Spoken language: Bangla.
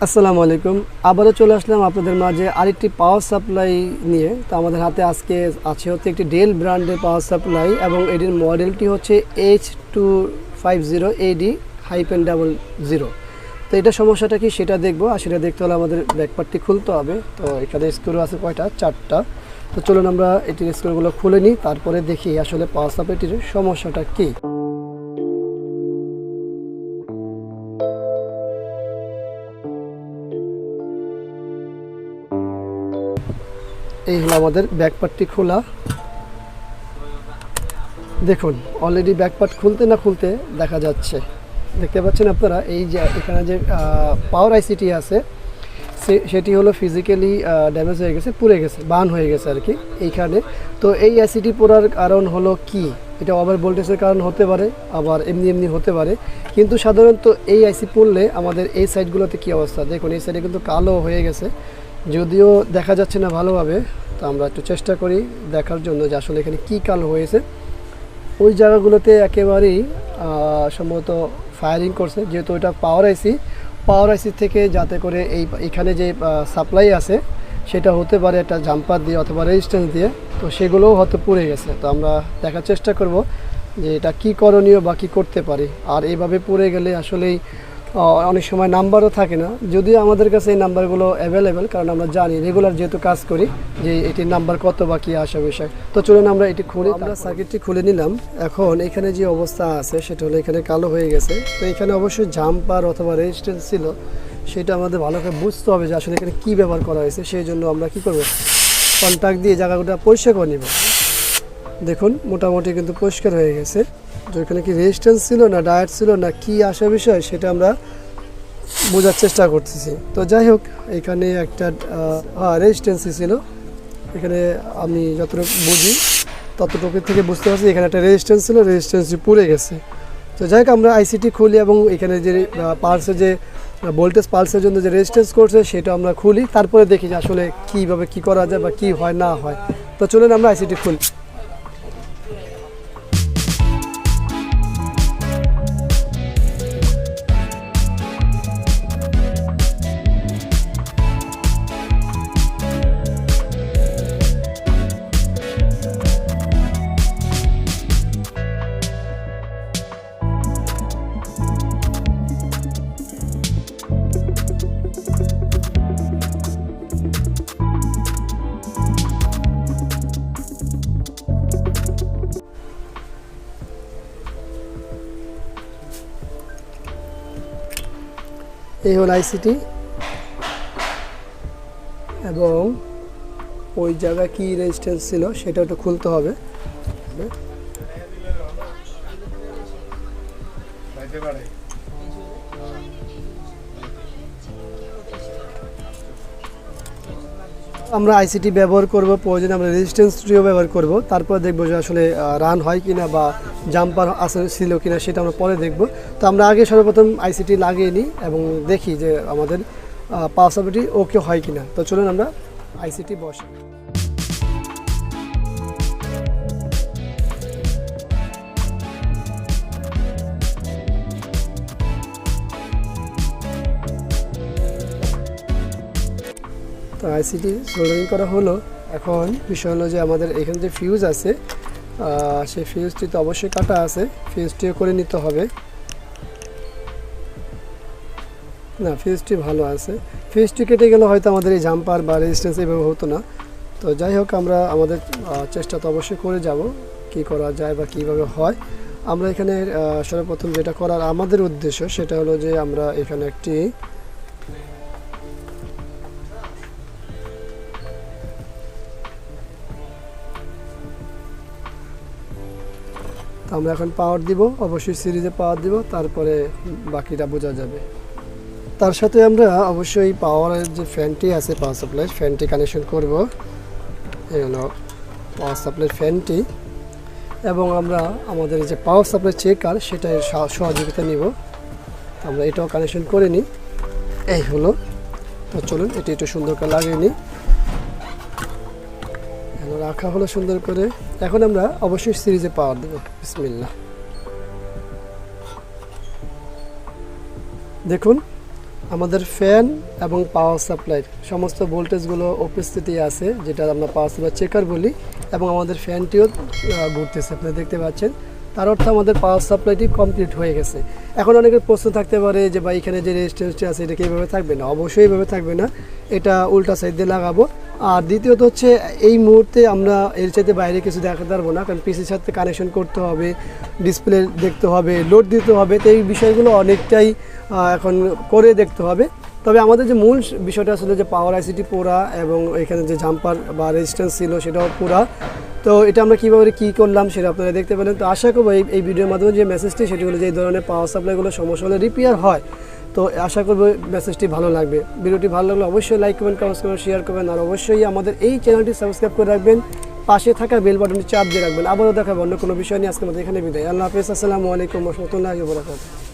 আসসালামু আলাইকুম। আবারও চলে আসলাম আপনাদের মাঝে আরেকটি পাওয়ার সাপ্লাই নিয়ে। তো আমাদের হাতে আজকে আছে হচ্ছে একটি ডেল ব্র্যান্ডের পাওয়ার সাপ্লাই এবং এটির মডেলটি হচ্ছে H250AD-00। তো এটা সমস্যাটা কি সেটা দেখবো, আর সেটা দেখতে হলে আমাদের ব্যাকপার্টটি খুলতে হবে। তো এখানে স্ক্রু আছে কয়টা? 4টা। তো চলুন আমরা এটির স্ক্রুগুলো খুলে নিই, তারপরে দেখি আসলে পাওয়ার সাপ্লাইটির সমস্যাটা কী। এই হলো আমাদের ব্যাকপার্টটি খোলা। দেখুন অলরেডি ব্যাকপার্ট খুলতে না খুলতে দেখা যাচ্ছে, দেখতে পাচ্ছেন আপনারা। এই যে এখানে যে পাওয়ার আইসিটি আছে সেটি হলো ফিজিক্যালি ড্যামেজ হয়ে গেছে, পুড়ে গেছে, বার্ন হয়ে গেছে আর কি এইখানে। তো এই আইসিটি পোড়ার কারণ হলো কি? এটা ওভার ভোল্টেজের কারণ হতে পারে, আবার এমনি হতে পারে। কিন্তু সাধারণত এই আইসি পড়লে আমাদের এই সাইডগুলোতে কী অবস্থা দেখুন, এই সাইডে কিন্তু কালো হয়ে গেছে, যদিও দেখা যাচ্ছে না ভালোভাবে। তো আমরা একটু চেষ্টা করি দেখার জন্য যে আসলে এখানে কী কালো হয়েছে। ওই জায়গাগুলোতে একেবারেই সম্ভবত ফায়ারিং করছে, যেহেতু ওইটা পাওয়ার আইসি থেকে যাতে করে এখানে যে সাপ্লাই আছে সেটা হতে পারে একটা জাম্পার দিয়ে অথবা রেজিস্ট্যান্স দিয়ে, তো সেগুলোও হয়তো পুড়ে গেছে। তো আমরা দেখার চেষ্টা করব যে এটা কী করণীয় বা কী করতে পারি। আর এইভাবে পুড়ে গেলে আসলেই অনেক সময় নাম্বারও থাকে না, যদিও আমাদের কাছে এই নাম্বারগুলো অ্যাভেলেবেল, কারণ আমরা জানি রেগুলার যেহেতু কাজ করি যে এটির নাম্বার কত বা কী আসা বিষয়। তো চলুন আমরা এটি খুলে, আমরা সার্কিটটি খুলে নিলাম। এখন এখানে যে অবস্থা আছে সেটা হলো এখানে কালো হয়ে গেছে। তো এখানে অবশ্যই জাম্পার অথবা রেজিস্ট্যান্স ছিল, সেটা আমাদের ভালো করে বুঝতে হবে যে আসলে এখানে কী ব্যবহার করা হয়েছে। সেই জন্য আমরা কী করব, কন্ট্যাক্ট দিয়ে জায়গাটা পরিষ্কার করে নিব। দেখুন মোটামুটি কিন্তু পরিষ্কার হয়ে গেছে। যে এখানে কি রেজিস্ট্যান্স ছিল না ডায়েট ছিল না কী আসা বিষয় সেটা আমরা বোঝার চেষ্টা করতেছি। তো যাই হোক, এখানে একটা রেজিস্ট্যান্সই ছিল। এখানে আমি যতটুকু বুঝি ততটুকু থেকে বুঝতে পারছি এখানে একটা রেজিস্ট্যান্স ছিল, রেজিস্ট্যান্সটি পুড়ে গেছে। তো যাই হোক, আমরা আইসিটি খুলি এবং এখানে যে পালসের যে ভোল্টেজ পালসের জন্য যে রেজিস্ট্যান্স করছে সেটা আমরা খুলি, তারপরে দেখি যে আসলে কীভাবে কী করা যায় বা কী হয় না হয়। তো চলুন আমরা আইসিটি খুলি। এই হল আইসিটি, এবং ওই জায়গায় কি রেজিস্ট্যান্স ছিল সেটা একটু খুলতে হবে। আমরা আইসিটি ব্যবহার করব, প্রয়োজনে আমরা রেজিস্ট্যান্সটিও ব্যবহার করব। তারপর দেখব যে আসলে রান হয় কিনা বা জাম্পার আসলে ছিল কিনা সেটা আমরা পরে দেখব। তো আমরা আগে সর্বপ্রথম আইসিটি লাগিয়ে নিই এবং দেখি যে আমাদের পাওয়ার সাপ্লাইটি ওকে হয় কিনা। তো চলুন আমরা আইসিটি বসাই। তো আইসিটি সোল্ডারিং করা হলো। এখন বিষয় হলো যে আমাদের এখানে যে ফিউজ আছে সেই ফিউজটি তো অবশ্যই কাটা আছে, ফিউজটিও করে নিতে হবে। না, ফিউজটি ভালো আছে, ফিউজটি কেটে গেলে হয়তো আমাদের এই জাম্পার বা রেজিস্ট্যান্স এভাবে হতো না। তো যাই হোক, আমরা আমাদের চেষ্টা তো অবশ্যই করে যাব কি করা যায় বা কীভাবে হয়। আমরা এখানে সর্বপ্রথম যেটা করার আমাদের উদ্দেশ্য সেটা হলো যে আমরা এখানে একটি আমরা এখন পাওয়ার দিব, অবশ্যই সিরিজে পাওয়ার দিব, তারপরে বাকিটা বোঝা যাবে। তার সাথে আমরা অবশ্যই পাওয়ারের যে ফ্যানটি আছে পাওয়ার সাপ্লাই, ফ্যানটি কানেকশন করব। এই হলো পাওয়ার সাপ্লাই ফ্যানটি, এবং আমরা আমাদের যে পাওয়ার সাপ্লাই চেকার সেটা সহযোগিতা নিব। আমরা এটাও কানেকশন করে নিই। এই হলো। তো চলুন এটি একটু সুন্দর করে লাগিয়ে নিই। রাখা হলো সুন্দর করে। এখন আমরা অবশ্যই সিরিজে পাওয়ার দেব। বিসমিল্লাহ। দেখুন আমাদের ফ্যান এবং পাওয়ার সাপ্লাই সমস্ত ভোল্টেজগুলো উপস্থিতি আছে, যেটা আমরা পাওয়ার সাপ্লাই চেকার বলি, এবং আমাদের ফ্যানটিও ঘুরতেছে আপনারা দেখতে পাচ্ছেন। তার অর্থ আমাদের পাওয়ার সাপ্লাইটি কমপ্লিট হয়ে গেছে। এখন অনেকের প্রশ্ন থাকতে পারে যে ভাই এখানে যে রেজিস্ট্যান্সটি আছে এটা কি এইভাবে থাকবে না? অবশ্যই এইভাবে থাকবে না, এটা উল্টা সাইড দিয়ে লাগাবো। আর দ্বিতীয়ত হচ্ছে এই মুহূর্তে আমরা এর চাইতে বাইরে কিছু দেখাতে পারবো না, কারণ পিসির সাথে কানেকশন করতে হবে, ডিসপ্লে দেখতে হবে, লোড দিতে হবে, তো এই বিষয়গুলো অনেকটাই এখন করে দেখতে হবে। তবে আমাদের যে মূল বিষয়টা আসলে যে পাওয়ার আইসিটি পোড়া এবং এখানে যে জাম্পার বা রেজিস্ট্যান্স ছিল সেটাও পোড়া। তো এটা আমরা কীভাবে কী করলাম সেটা আপনারা দেখতে পেলেন। তো আশা করবো এই ভিডিওর মাধ্যমে যে মেসেজটি সেটি হলো যে এই ধরনের পাওয়ার সাপ্লাইগুলো সমস্যা হলে রিপেয়ার হয়। তো আশা করবো মেসেজটি ভালো লাগবে। ভিডিওটি ভালো লাগলে অবশ্যই লাইক করবেন, কমেন্টস করবেন, শেয়ার করবেন, আর অবশ্যই আমাদের এই চ্যানেলটি সাবস্ক্রাইব করে রাখবেন, পাশে থাকা বেল বাটনটি চাপ দিয়ে রাখবেন। আবারও দেখাবো অন্য কোনো বিষয় নিয়ে। আজকের মতো এখানে বিদায়। আল্লাহ হাফেজ। আসসালামু আলাইকুম ওয়া রাহমাতুল্লাহি ওয়া বারাকাতুহু।